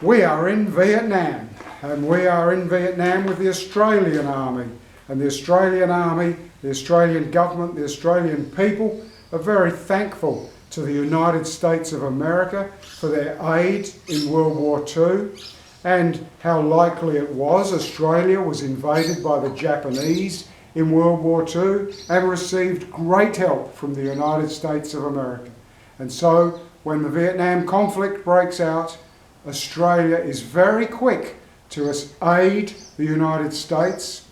We are in Vietnam, and we are in Vietnam with the Australian Army. And the Australian Army, the Australian government, the Australian people are very thankful to the United States of America for their aid in World War II, and how likely it was Australia was invaded by the Japanese in World War II and received great help from the United States of America. And so when the Vietnam conflict breaks out, Australia is very quick to aid the United States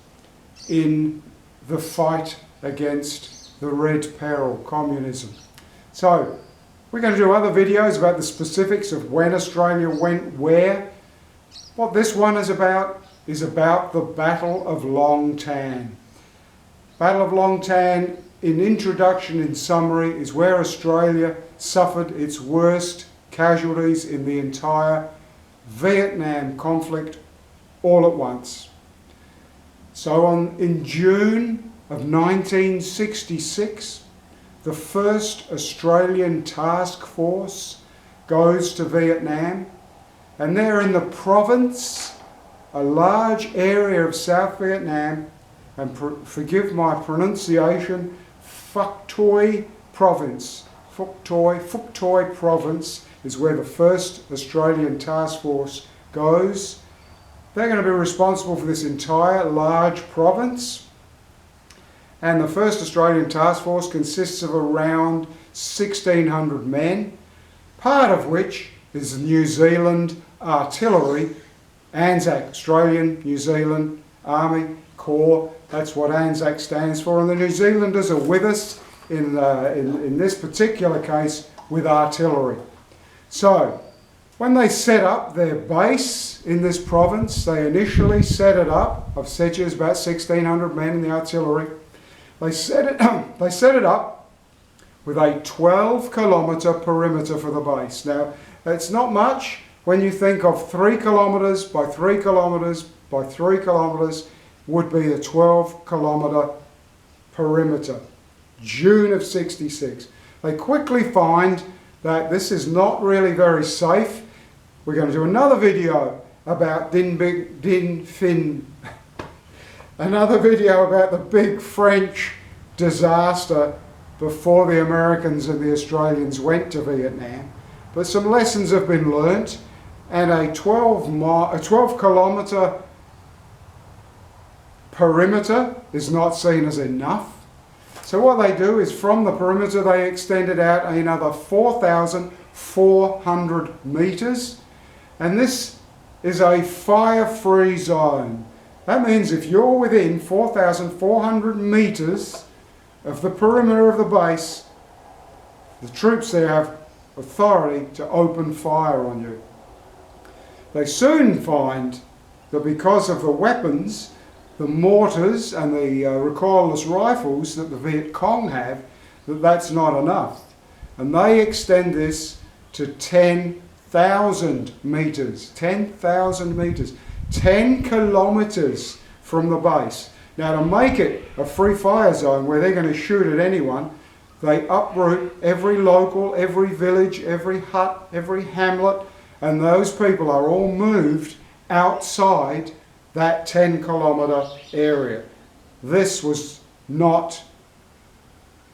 in the fight against the Red Peril, communism. So we're going to do other videos about the specifics of when Australia went where. What this one is about the Battle of Long Tan. Battle of Long Tan, in introduction, in summary, is where Australia suffered its worst casualties in the entire Vietnam conflict all at once. So in June of 1966, the first Australian task force goes to Vietnam, and they're in the province, a large area of South Vietnam, and forgive my pronunciation, Phuoc Toi province. Phuoc Toi province is where the first Australian task force goes. They're going to be responsible for this entire large province. And the first Australian task force consists of around 1,600 men, part of which is New Zealand artillery, ANZAC, Australian New Zealand Army Corps. That's what ANZAC stands for. And the New Zealanders are with us in this particular case with artillery. So when they set up their base in this province, they initially set it up. I've said to you, it's about 1,600 men in the artillery. They set it up with a 12-kilometre perimeter for the base. Now, it's not much when you think of 3 kilometres by 3 kilometres by 3 kilometres would be a 12-kilometre perimeter. June of 66. They quickly find that this is not really very safe. We're going to do another video about another video about the big French disaster before the Americans and the Australians went to Vietnam. But some lessons have been learnt, and a 12-kilometre perimeter is not seen as enough. So what they do is from the perimeter they extend it out another 4,400 metres, and this is a fire-free zone. That means if you're within 4,400 metres of the perimeter of the base, the troops there have authority to open fire on you. They soon find that because of the weapons, the mortars and the recoilless rifles that the Viet Cong have, that's not enough. And they extend this to 10,000 metres. 10,000 metres. 10 kilometres from the base. Now, to make it a free fire zone where they're going to shoot at anyone, they uproot every local, every village, every hut, every hamlet, and those people are all moved outside that 10-kilometre area. This was not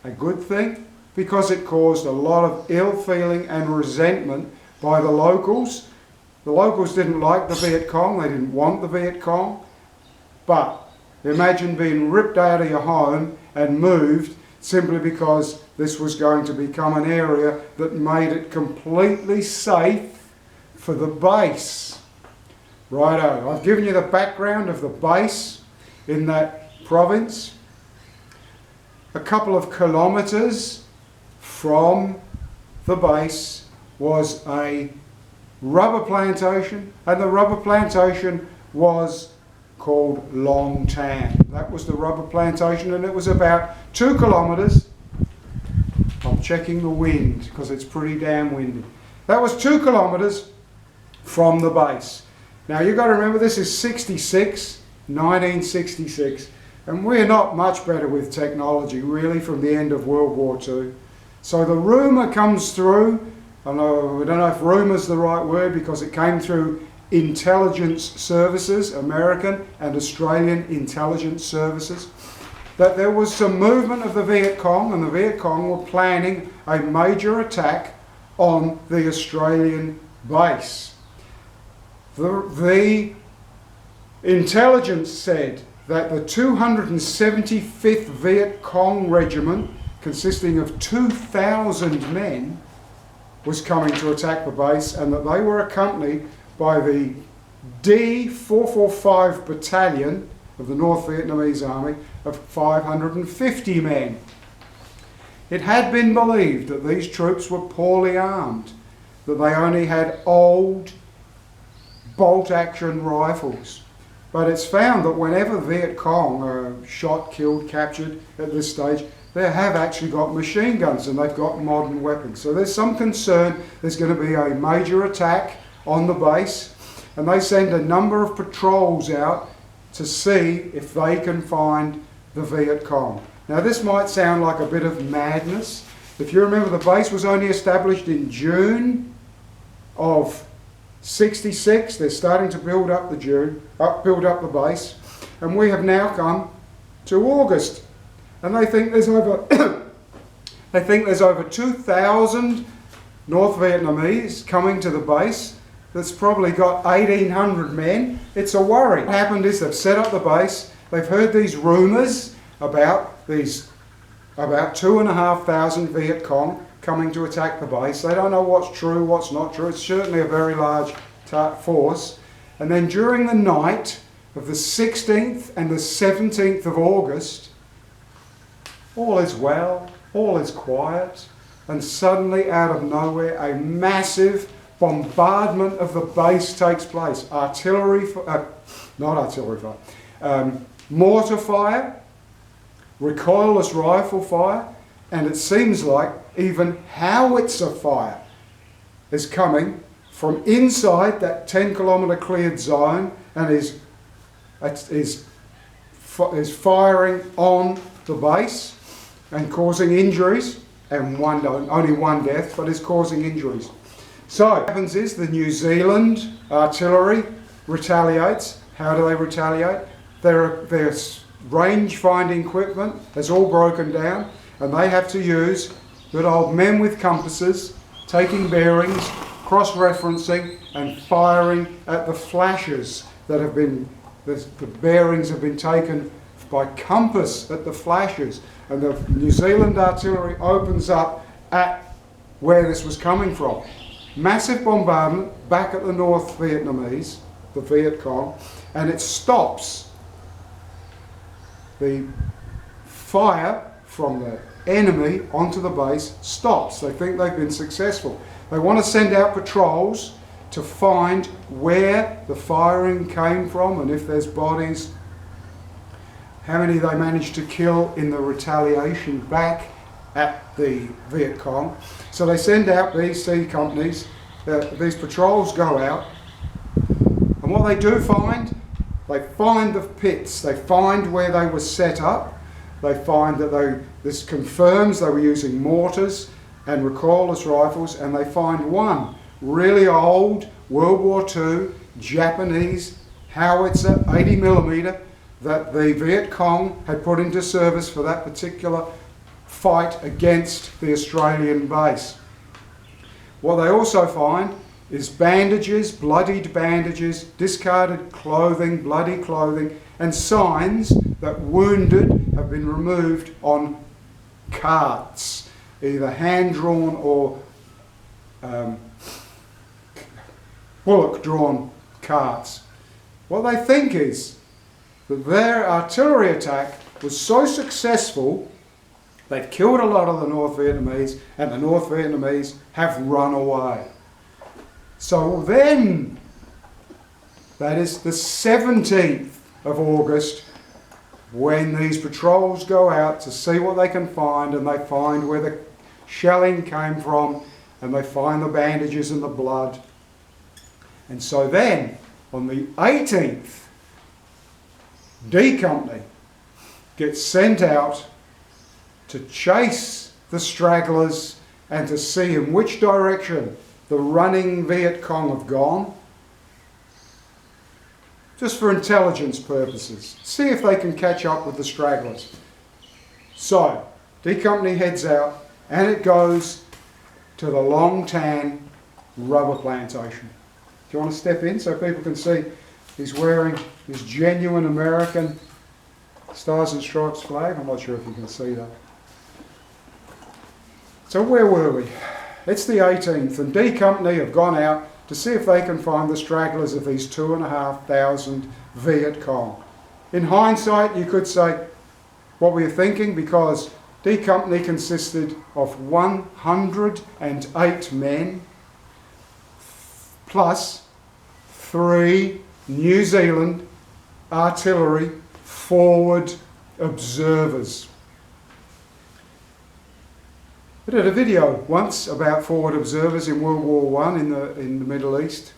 a good thing because it caused a lot of ill feeling and resentment by the locals. The locals didn't like the Viet Cong, they didn't want the Viet Cong, but imagine being ripped out of your home and moved simply because this was going to become an area that made it completely safe for the base. Righto, I've given you the background of the base in that province. A couple of kilometres from the base was a rubber plantation, and the rubber plantation was called Long Tan. That was the rubber plantation, and it was about 2 kilometres. I'm checking the wind because it's pretty damn windy. That was 2 kilometres from the base. Now you've got to remember this is 1966, and we're not much better with technology really from the end of World War II. So the rumour comes through I don't know if rumour's the right word, because it came through intelligence services, American and Australian intelligence services, that there was some movement of the Viet Cong, and the Viet Cong were planning a major attack on the Australian base. The intelligence said that the 275th Viet Cong Regiment, consisting of 2,000 men, was coming to attack the base, and that they were accompanied by the D445 Battalion of the North Vietnamese Army of 550 men. It had been believed that these troops were poorly armed, that they only had old bolt-action rifles. But it's found that whenever Viet Cong are shot, killed, captured at this stage, they have actually got machine guns and they've got modern weapons. So there's some concern there's going to be a major attack on the base, and they send a number of patrols out to see if they can find the Viet Cong. Now this might sound like a bit of madness. If you remember, the base was only established in June of 66. They're starting to build up the base, and we have now come to August, and they think there's over they think there's over 2,000 North Vietnamese coming to the base. That's probably got 1,800 men. It's a worry. What happened is they've set up the base. They've heard these rumours about 2,500 Viet Cong coming to attack the base. They don't know what's true, what's not true. It's certainly a very large force. And then during the night of the 16th and the 17th of August, all is well, all is quiet, and suddenly out of nowhere a massive bombardment of the base takes place. Mortar fire, recoilless rifle fire, and it seems like even howitzer fire is coming from inside that 10-kilometre cleared zone and is firing on the base and causing injuries, and only one death, but is causing injuries. So what happens is the New Zealand artillery retaliates. How do they retaliate? Their range-finding equipment has all broken down, and they have to use good old men with compasses, taking bearings, cross-referencing, and firing at the flashes that have been, the bearings have been taken by compass at the flashes, and the New Zealand artillery opens up at where this was coming from. Massive bombardment back at the North Vietnamese, the Viet Cong, and it stops the fire from the enemy onto the base. Stops. They think they've been successful. They want to send out patrols to find where the firing came from, and if there's bodies, how many they managed to kill in the retaliation back at the Viet Cong. So they send out these C companies, these patrols go out, and what they do find, they find the pits, they find where they were set up, they find that this confirms they were using mortars and recoilless rifles, and they find one really old World War II Japanese howitzer, 80mm, that the Viet Cong had put into service for that particular fight against the Australian base. What they also find is bandages, bloodied bandages, discarded clothing, bloody clothing, and signs that wounded have been removed on carts, either hand-drawn or bullock-drawn carts. What they think is that their artillery attack was so successful, they've killed a lot of the North Vietnamese, and the North Vietnamese have run away. So then, that is the 17th of August, when these patrols go out to see what they can find, and they find where the shelling came from, and they find the bandages and the blood. And so then, on the 18th, D Company gets sent out to chase the stragglers and to see in which direction the running Viet Cong have gone, just for intelligence purposes. See if they can catch up with the stragglers. So, D Company heads out and it goes to the Long Tan rubber plantation. Do you want to step in so people can see he's wearing his genuine American Stars and Stripes flag? I'm not sure if you can see that. So where were we? It's the 18th and D Company have gone out to see if they can find the stragglers of these 2,500 Viet Cong. In hindsight, you could say, what were you thinking? Because D Company consisted of 108 men plus 3 New Zealand artillery forward observers. I did a video once about forward observers in World War I in the Middle East.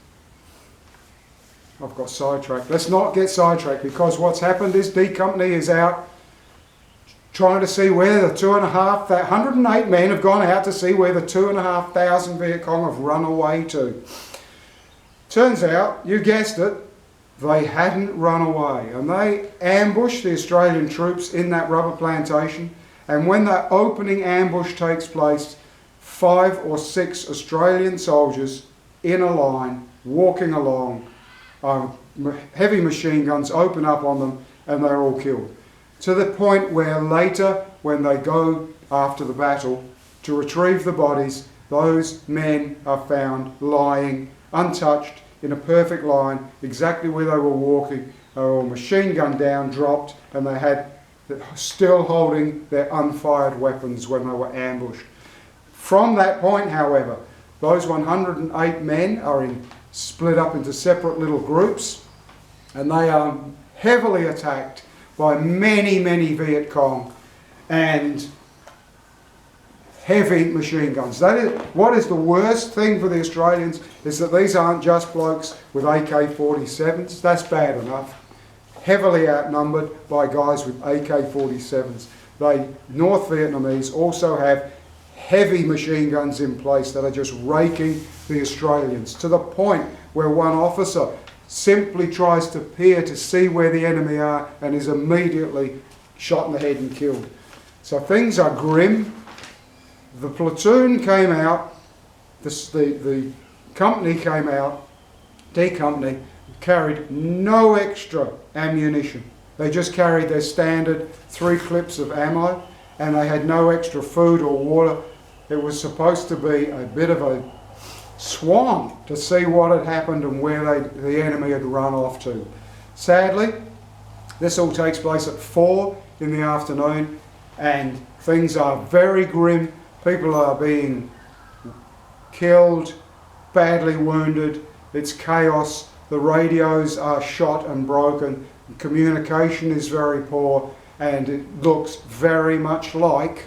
I've got sidetracked. Let's not get sidetracked, because what's happened is D Company is out trying to see where the 108 men have gone out to see where the 2,500 Viet Cong have run away to. Turns out, you guessed it, they hadn't run away, and they ambushed the Australian troops in that rubber plantation. And when that opening ambush takes place, 5 or 6 Australian soldiers in a line, walking along, heavy machine guns open up on them, and they're all killed. To the point where later, when they go after the battle to retrieve the bodies, those men are found lying untouched in a perfect line, exactly where they were walking. They were all machine gun down, dropped, and they had still holding their unfired weapons when they were ambushed. From that point, however, those 108 men are split up into separate little groups, and they are heavily attacked by many, many Viet Cong and heavy machine guns. What is the worst thing for the Australians is that these aren't just blokes with AK-47s. That's bad enough. Heavily outnumbered by guys with AK-47s. North Vietnamese also have heavy machine guns in place that are just raking the Australians, to the point where one officer simply tries to peer to see where the enemy are and is immediately shot in the head and killed. So things are grim. The platoon came out, the company came out, D Company, carried no extra ammunition. They just carried their standard 3 clips of ammo, and they had no extra food or water. It was supposed to be a bit of a swan to see what had happened and where the enemy had run off to. Sadly, this all takes place at 4 in the afternoon, and things are very grim. People are being killed, badly wounded. It's chaos. The radios are shot and broken. Communication is very poor, and it looks very much like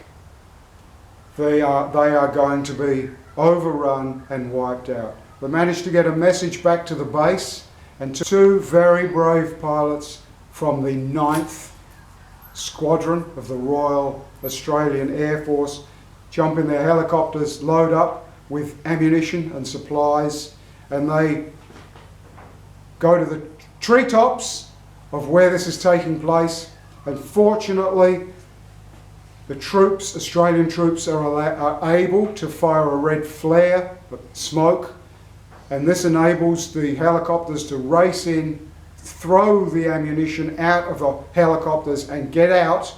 they are going to be overrun and wiped out. They managed to get a message back to the base, and 2 very brave pilots from the 9th Squadron of the Royal Australian Air Force jump in their helicopters, load up with ammunition and supplies, and they go to the treetops of where this is taking place. And fortunately, the troops, Australian troops, are able to fire a red flare, smoke, and this enables the helicopters to race in, throw the ammunition out of the helicopters and get out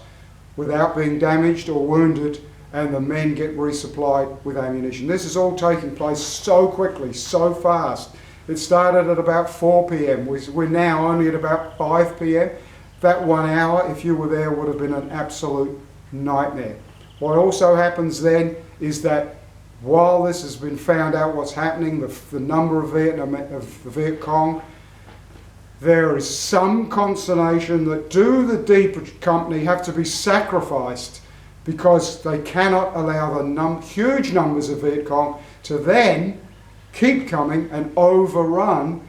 without being damaged or wounded, and the men get resupplied with ammunition. This is all taking place so quickly, so fast. It started at about 4 p.m. We're now only at about 5 p.m. That 1 hour, if you were there, would have been an absolute nightmare. What also happens then is that while this has been found out what's happening, the number of the Viet Cong, there is some consternation that the D Company have to be sacrificed, because they cannot allow the huge numbers of Viet Cong to then keep coming and overrun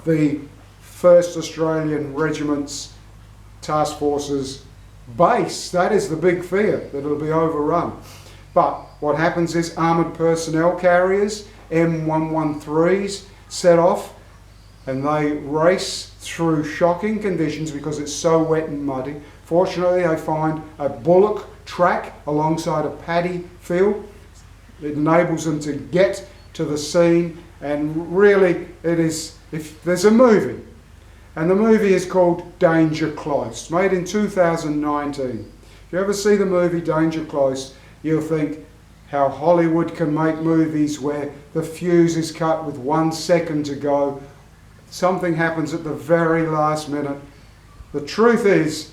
the 1st Australian Regiment's Task Force's base. That is the big fear, that it'll be overrun. But what happens is armoured personnel carriers, M113s, set off and they race through shocking conditions because it's so wet and muddy. Fortunately, they find a bullock track alongside a paddy field. It enables them to get to the scene, and really it is, if there's a movie, and the movie is called Danger Close, made in 2019. If you ever see the movie Danger Close, you'll think how Hollywood can make movies where the fuse is cut with 1 second to go. Something happens at the very last minute. The truth is,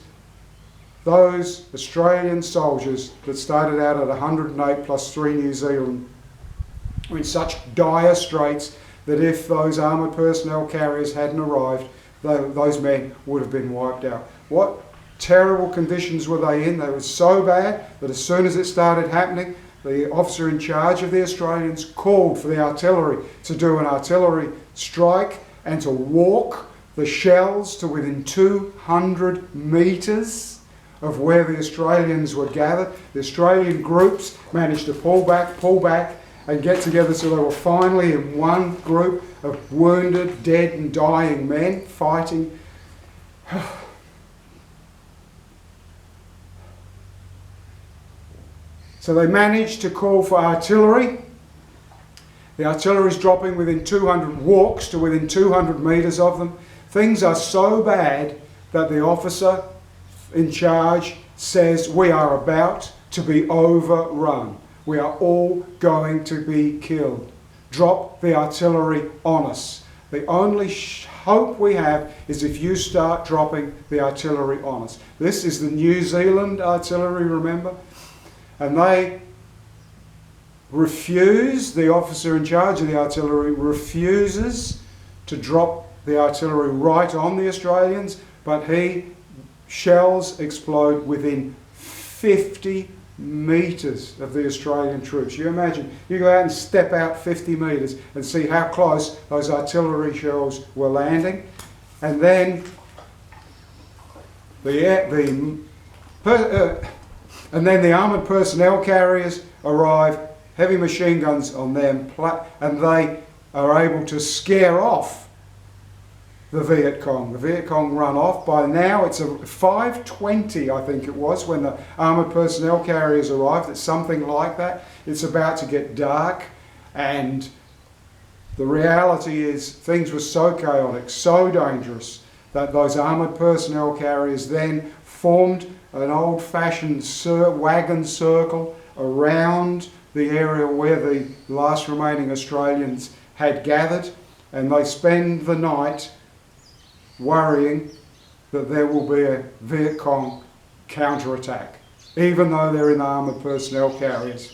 those Australian soldiers that started out at 108 plus 3 New Zealand were in such dire straits that if those armoured personnel carriers hadn't arrived, those men would have been wiped out. What terrible conditions were they in? They were so bad that as soon as it started happening, the officer in charge of the Australians called for the artillery to do an artillery strike and to walk the shells to within 200 metres of where the Australians were gathered. The Australian groups managed to pull back and get together, so they were finally in one group of wounded, dead and dying men fighting. So they managed to call for artillery. The artillery's dropping within 200 walks to within 200 metres of them. Things are so bad that the officer in charge says, we are about to be overrun. We are all going to be killed. Drop the artillery on us. The only hope we have is if you start dropping the artillery on us. This is the New Zealand artillery, remember? And they refuse, the officer in charge of the artillery refuses to drop the artillery right on the Australians, but shells explode within 50 metres of the Australian troops. You imagine, you go out and step out 50 metres and see how close those artillery shells were landing, and then the armoured personnel carriers arrive, heavy machine guns on them, and they are able to scare off the Viet Cong. The Viet Cong run off. By now it's 5:20, I think it was, when the armoured personnel carriers arrived. It's something like that. It's about to get dark, and the reality is things were so chaotic, so dangerous, that those armoured personnel carriers then formed an old-fashioned wagon circle around the area where the last remaining Australians had gathered, and they spend the night worrying that there will be a Viet Cong counterattack, even though they're in the armoured personnel carriers.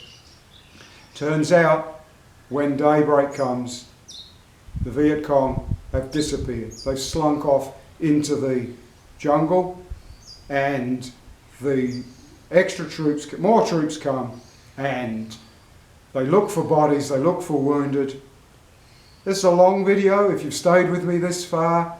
Turns out, when daybreak comes, the Viet Cong have disappeared. They've slunk off into the jungle, and the extra troops, more troops come, and they look for bodies, they look for wounded. This is a long video. If you've stayed with me this far,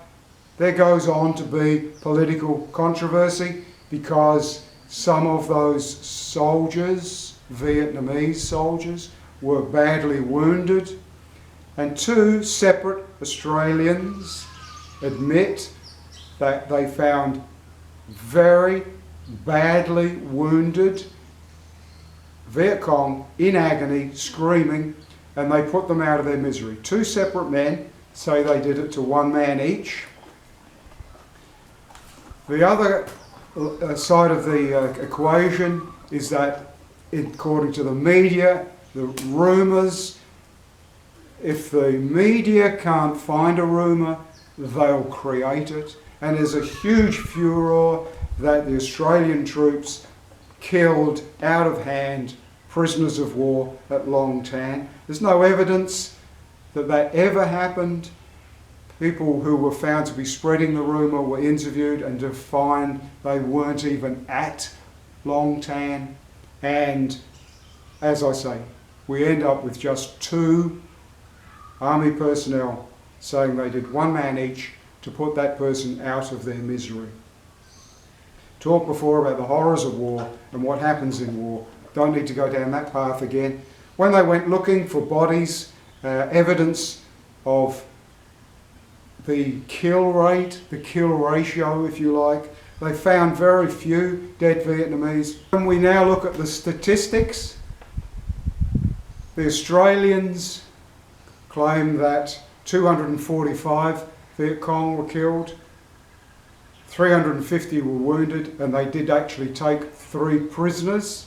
there goes on to be political controversy because some of those soldiers, Vietnamese soldiers, were badly wounded, and 2 separate Australians admit that they found very badly wounded Viet Cong in agony, screaming, and they put them out of their misery. 2 separate men say they did it to 1 man each. The other side of the equation is that, according to the media, the rumours, if the media can't find a rumour, they'll create it. And there's a huge furor that the Australian troops killed out of hand prisoners of war at Long Tan. There's no evidence that that ever happened. People who were found to be spreading the rumour were interviewed and to find they weren't even at Long Tan. And as I say, we end up with just 2 army personnel saying they did 1 man each to put that person out of their misery. Talked before about the horrors of war and what happens in war. don't need to go down that path again. When they went looking for bodies, evidence of the kill rate, the kill ratio if you like, they found very few dead Vietnamese. When we now look at the statistics, the Australians claim that 245 Viet Cong were killed, 350 were wounded, and they did actually take 3 prisoners.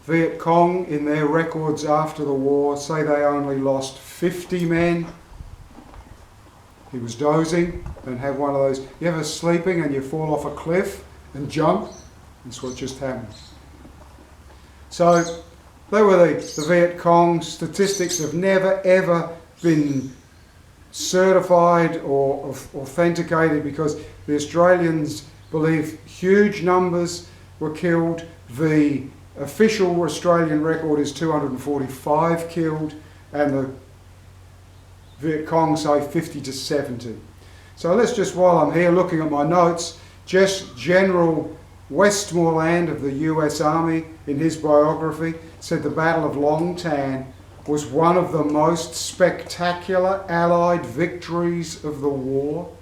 Viet Cong, in their records after the war, say they only lost 50 men. He was dozing and had one of those, you ever sleeping and you fall off a cliff and jump? That's what just happened. So they were the Viet Cong. Statistics have never ever been certified or authenticated because the Australians believe huge numbers were killed. The official Australian record is 245 killed, and the Viet Cong say 50 to 70. So let's just, while I'm here looking at my notes, just General Westmoreland of the US Army, in his biography, said the Battle of Long Tan was one of the most spectacular Allied victories of the war.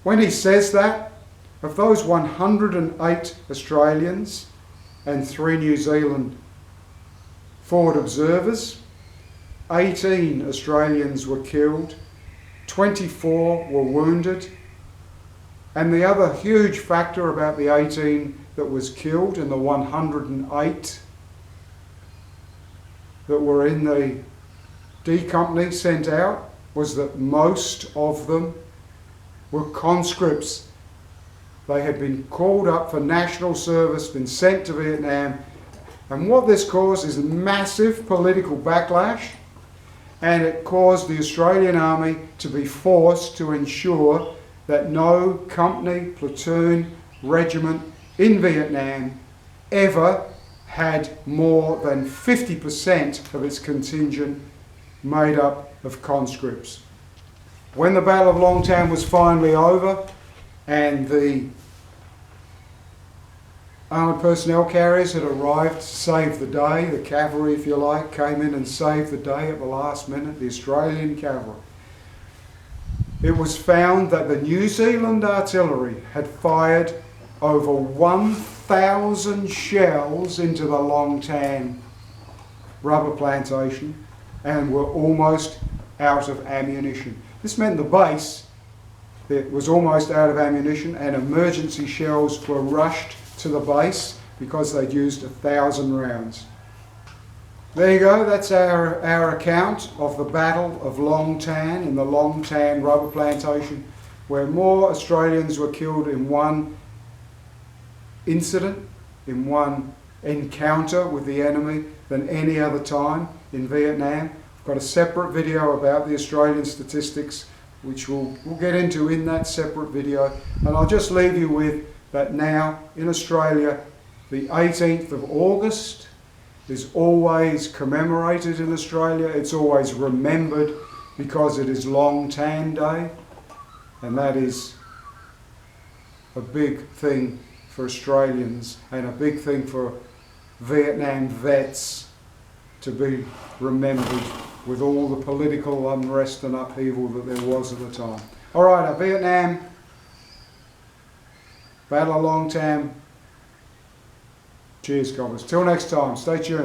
When he says that, of those 108 Australians and 3 New Zealand forward observers, 18 Australians were killed, 24 were wounded, and the other huge factor about the 18 that was killed and the 108 that were in the D Company sent out was that most of them were conscripts. They had been called up for national service, been sent to Vietnam, and what this caused is a massive political backlash, and it caused the Australian Army to be forced to ensure that no company, platoon, regiment in Vietnam ever had more than 50% of its contingent made up of conscripts. When the Battle of Long Tan was finally over and the armoured personnel carriers had arrived to save the day, the cavalry if you like, came in and saved the day at the last minute, the Australian cavalry. It was found that the New Zealand artillery had fired over 1,000 shells into the Long Tan rubber plantation and were almost out of ammunition. This meant the base, it was almost out of ammunition, and emergency shells were rushed to the base because they'd used 1,000 rounds. There you go, that's our account of the Battle of Long Tan in the Long Tan rubber plantation, where more Australians were killed in one incident, in one encounter with the enemy than any other time in Vietnam. I've got a separate video about the Australian statistics which we'll get into in that separate video, and I'll just leave you with that now in Australia the 18th of August is always commemorated in Australia. It's always remembered because it is Long Tan Day, and that is a big thing for Australians and a big thing for Vietnam vets to be remembered with all the political unrest and upheaval that there was at the time. All right, our Vietnam Battle of Long Tan. Cheers, Cobbers. Till next time, stay tuned.